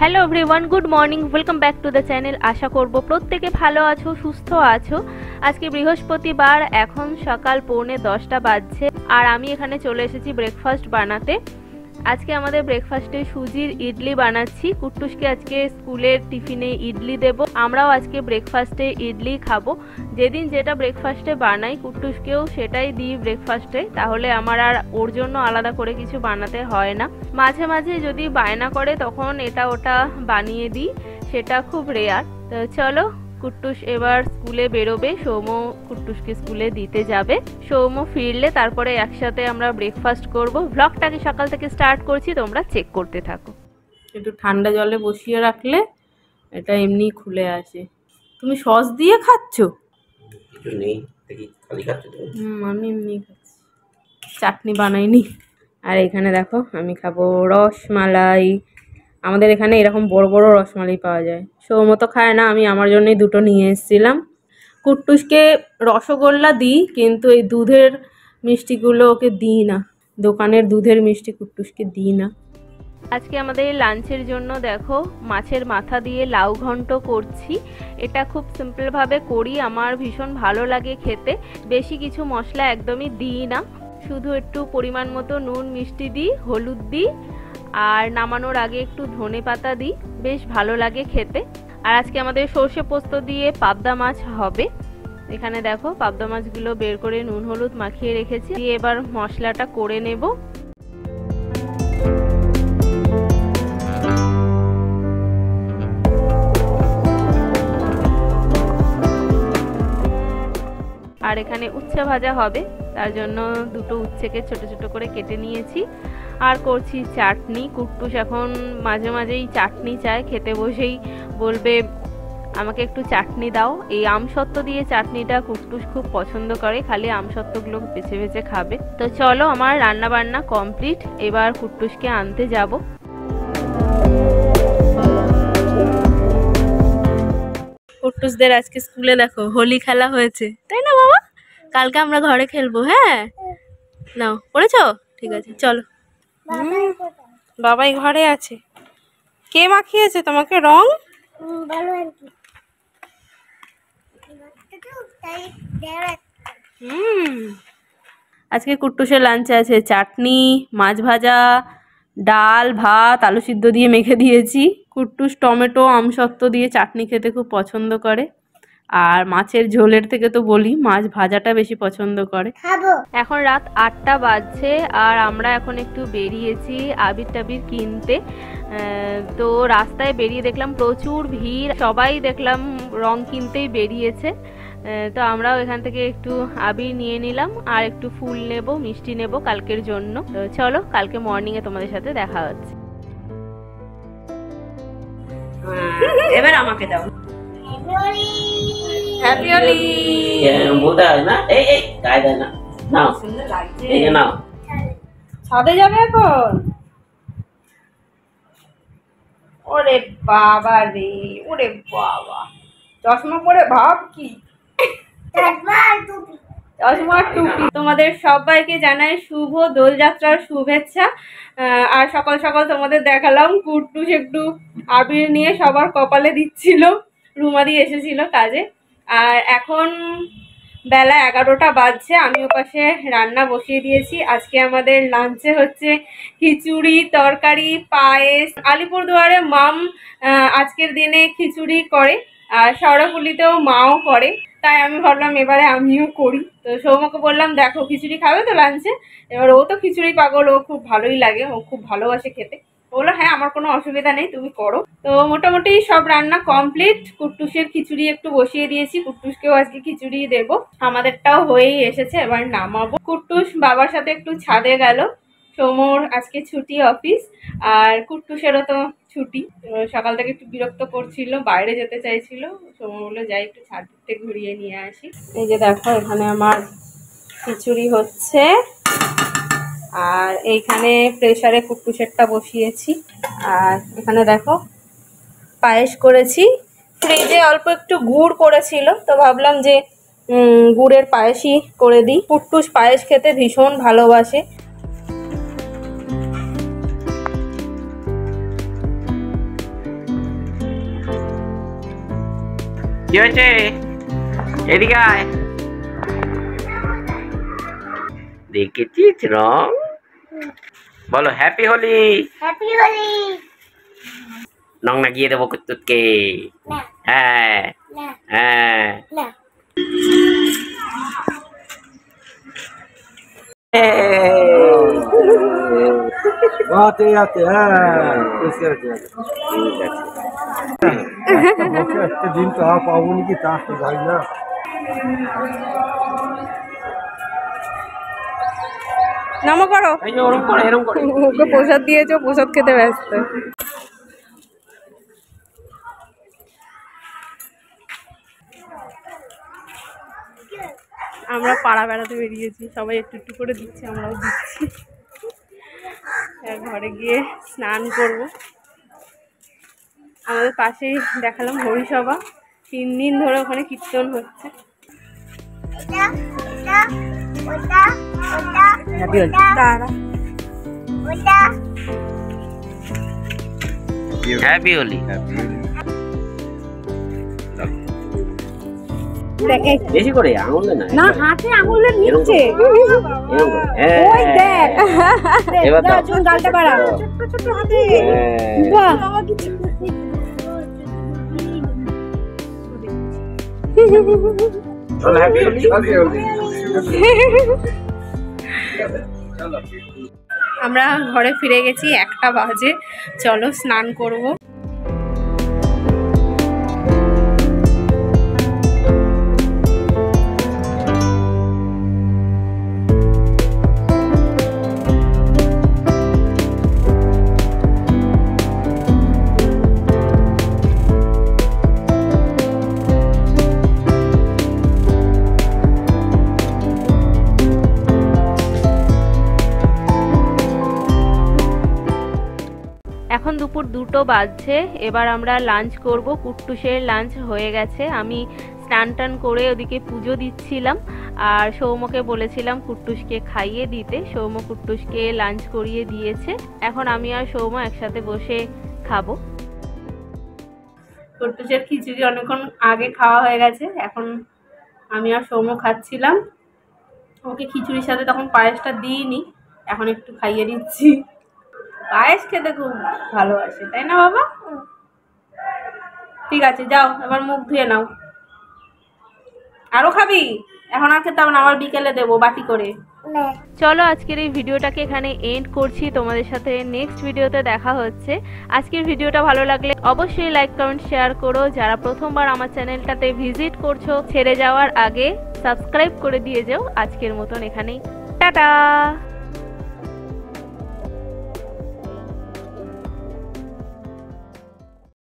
Hello everyone, good morning, welcome back to the channel. আশা করব প্রত্যেকে ভালো আছো, সুস্থ আছো। আজকে বৃহস্পতিবার, এখন সকাল 9:45 বাজছে আর আমি এখানে চলে এসেছি ব্রেকফাস্ট বানাতে। আজকে আমাদের ব্রেকফাস্টে সুজির ইডলি বানাচ্ছি। কুট্টুসকে আজকে স্কুলের টিফিনে ইডলি দেব, আমরাও আজকে ব্রেকফাস্টে ইডলি খাবো। যেদিন যেটা ব্রেকফাস্টে বানাই কুট্টুসকেও সেটাই দিই ব্রেকফাস্টে, তাহলে আমার আর ওর জন্য আলাদা করে কিছু বানাতে হয় না। মাঝে মাঝে যদি বায়না করে তখন এটা ওটা বানিয়ে দিই, সেটা খুব রেয়ার। তো চলো, কুট্টুস এবার স্কুলে বেরোবে, সৌম কুট্টুসকে স্কুলে দিতে যাবে। সৌম ফিরলে তারপরে একসাথে আমরা ব্রেকফাস্ট করব। ব্লগটাকে সকাল থেকে স্টার্ট করছি, তোমরা চেক করতে থাকো। একটু ঠান্ডা জলে বসিয়ে রাখলে এটা এমনি খুলে আসে। তুমি সস দিয়ে খাচ্ছ? আমি এমনি খাচ্ছি, চাটনি বানাইনি। আর এখানে দেখো আমি খাবো রসমালাই। আমাদের এখানে এরকম বড় বড় রসমালাই পাওয়া যায়। সৌমতো খায় না, আমি আমার জন্যই দুটো নিয়ে এসেছিলাম। কুট্টুসকে রসগোল্লা দিই, কিন্তু এই দুধের মিষ্টিগুলো ওকে দিই না। দোকানের দুধের মিষ্টি কুট্টুসকে দিই না। আজকে আমাদের লাঞ্চের জন্য দেখো মাছের মাথা দিয়ে লাউ ঘন্ট করছি। এটা খুব সিম্পলভাবে করি, আমার ভীষণ ভালো লাগে খেতে। বেশি কিছু মশলা একদমই দিই না, শুধু একটু পরিমাণ মতো নুন মিষ্টি দিই, হলুদ দিই, আর নামানোর আগে একটু ধনে পাতা দিই। বেশ ভালো লাগে খেতে। আর আজকে আমাদের সর্ষে পোস্ত দিয়ে পাবদা মাছ হবে। এখানে দেখো পাবদা মাছগুলো বের করে নুন হলুদ মাখিয়ে রেখেছি। দিয়ে এবার মশলাটা করে নেব। আর এখানে উচ্ছে ভাজা হবে, তার জন্য দুটো উচ্ছেকে ছোট ছোট করে কেটে নিয়েছি। আর করছি চাটনি। কুট্টুস এখন মাঝে মাঝেই চাটনি চায়, খেতে বসেই বলবে আমাকে একটু চাটনি দাও। এই আমসত্ত্ব দিয়ে চাটনিটা কুট্টুস খুব পছন্দ করে, খালি আমসত্ত্বগুলো বেছে বেছে খাবে। তো চলো, আমার রান্না বান্না কমপ্লিট, এবার কুট্টুসকে আনতে যাব। কুট্টুসদের আজকে স্কুলে দেখো হোলি খেলা হয়েছে, তাই না বাবা? কালকে আমরা ঘরে খেলবো। হ্যাঁ, নাও পড়েছো? ঠিক আছে, চলো। বাবাই ঘরে আছে। কে মাখিয়েছে তোমাকে রং? আজকে কুট্টুসের লাঞ্চে আছে চাটনি, মাছ ভাজা, ডাল, ভাত, আলু সিদ্ধ দিয়ে মেখে দিয়েছি। কুট্টুস টমেটো আমসত্ত্ব দিয়ে চাটনি খেতে খুব পছন্দ করে। আর মাছের ঝোলের থেকে তো বলি, মাছ ভাজাটা বেশি পছন্দ করে। এখন রাত 8টা বাজছে আর আমরা এখন একটু বেরিয়েছি আবির টাবির কিনতে। তো রাস্তায় বেরিয়ে দেখলাম প্রচুর ভিড়, সবাই দেখলাম রং কিনতেই বেরিয়েছে। তো আমরাও এখান থেকে একটু আবির নিয়ে নিলাম আর একটু ফুল নেব, মিষ্টি নেব কালকের জন্য। তো চলো, কালকে মর্নিং এ তোমাদের সাথে দেখা হচ্ছে। এবার আমাকে দাও। হ্যাপি হোলি। বলতে হয় না, এই এই গায়ে দেয় না। নাও, এই যে নাও। ছাদে যাবে এখন? ওরে বাবা রে, ওরে বাবা, চশমা পরে ভাব কি! চশমা টুপি। তোমাদের সবাইকে জানাই শুভ দোলযাত্রার শুভেচ্ছা। আর সকাল সকাল তোমাদের দেখালাম কুট্টুস একটু আবির নিয়ে সবার কপালে দিচ্ছিল। রুমাদি এসেছিল কাজে। আর এখন বেলা 11টা বাজছে, আমি ওপাশে রান্না বসিয়ে দিয়েছি। আজকে আমাদের লাঞ্চে হচ্ছে খিচুড়ি, তরকারি, পায়েস। আলিপুরদুয়ারে মাম আজকের দিনে খিচুড়ি করে, আর শহরকুলিতেও মাও করে, তাই আমি ভাবলাম এবারে আমিও করি। তো সৌমকে বললাম দেখো খিচুড়ি খাবে তো লাঞ্চে। এবার ও তো খিচুড়ি পাগল, ও খুব ভালোই লাগে, ও খুব ভালোবাসে খেতে। বললো হ্যাঁ, আমার কোনো অসুবিধা নেই, তুমি করো। তো মোটামুটি সব রান্না কমপ্লিট। কুট্টুসের খিচুড়ি একটু বসিয়ে দিয়েছি, কুট্টুসকেও আজকে খিচুড়ি দেব। আমাদেরটাও হয়েই এসেছে, এবার নামাবো। কুট্টুস বাবার সাথে একটু ছাদে গেল। সৌমর আজকে ছুটি অফিস, আর কুট্টুসেরও তো ছুটি। সকাল থেকে একটু বিরক্ত করছিল, বাইরে যেতে চাইছিল। সৌম বললো যাই একটু ছাদ থেকে ঘুরিয়ে নিয়ে আসি। এই যে দেখো এখানে আমার খিচুড়ি হচ্ছে, আর এইখানে প্রেসারে কুট্টুসেরটা বসিয়েছি। আর এখানে দেখো পায়েস করেছি। ফ্রিজে অল্প একটু গুড় করেছিল, তো ভাবলাম যে গুড়ের পায়েসই করে দিই। কুট্টুস পায়েস খেতে ভীষণ ভালোবাসে। কি হয়েছে? এদিকে আয়। দেখেছিস রং? বলো হ্যাপি হোলি। হ্যাপি হোলি। রং লাগিয়ে দেবো কুত্তুকে। না হ্যাঁ না হ্যাঁ। না। ঠিক আছে, হ্যাঁ ঠিক আছে। একটা দিন তো পাবো নাকি তা তো জানি না। নামো করো। এই যে ওরম করে এরম করে। ওকে প্রসাদ দিয়েছো, প্রসাদ খেতে ব্যস্ত। আমরা পাড়া বেড়াতে বেরিয়েছি, সবাই একটু একটু করে দিচ্ছে, আমরাও দিচ্ছি। ঘরে গিয়ে স্নান করব। আমাদের পাশেই দেখালাম হরিসভা, 3 দিন ধরে ওখানে কীর্তন হচ্ছে। এটা এটা ওটা ওটা দাঁড়া, ওটা। হ্যাপি হোলি। বেশি করে আঙুলে না। না হাতে আঙুলে নিচ্ছে। এরম করে। হ্যাঁ। ওই দেখ, এবার দাও। চুন গালটা বাড়া। ছোট ছোট হাতে। হ্যাঁ। বাহ, চলো হ্যাপি হোলি। আমরা ঘরে ফিরে গেছি, 1টা বাজে। চলো স্নান করব। এখন দুপুর 2টো বাজছে। এবার আমরা লাঞ্চ করব। কুট্টুসের লাঞ্চ হয়ে গেছে। আমি স্নান টান করে ওদিকে পুজো দিচ্ছিলাম, আর সৌম্যকে বলেছিলাম কুট্টুসকে খাইয়ে দিতে। সৌম্য কুট্টুসকে লাঞ্চ করিয়ে দিয়েছে। এখন আমি আর সৌম্য একসাথে বসে খাবো। কুট্টুসের খিচুড়ি অনেকক্ষণ আগে খাওয়া হয়ে গেছে, এখন আমি আর সৌম্য খাচ্ছিলাম। ওকে খিচুড়ির সাথে তখন পায়েসটা দিইনি, এখন একটু খাইয়ে দিচ্ছি। পায়েস খেতে খুব ভালোবাসে, তাই না বাবা? ঠিক আছে, যাও এবার মুখ ধুয়ে নাও। আরো খাবি? এখন আর খেতে হবে না, আবার বিকেলে দেবো বাটি করে। চলো আজকের এই ভিডিওটাকে এখানে এন্ড করছি। তোমাদের সাথে নেক্সট ভিডিওতে দেখা হচ্ছে। আজকের ভিডিওটা ভালো লাগলে অবশ্যই লাইক কমেন্ট শেয়ার করো। যারা প্রথমবার আমার চ্যানেলটাতে ভিজিট করছো, ছেড়ে যাওয়ার আগে সাবস্ক্রাইব করে দিয়ে যাও। আজকের মতন এখানেই টাটা।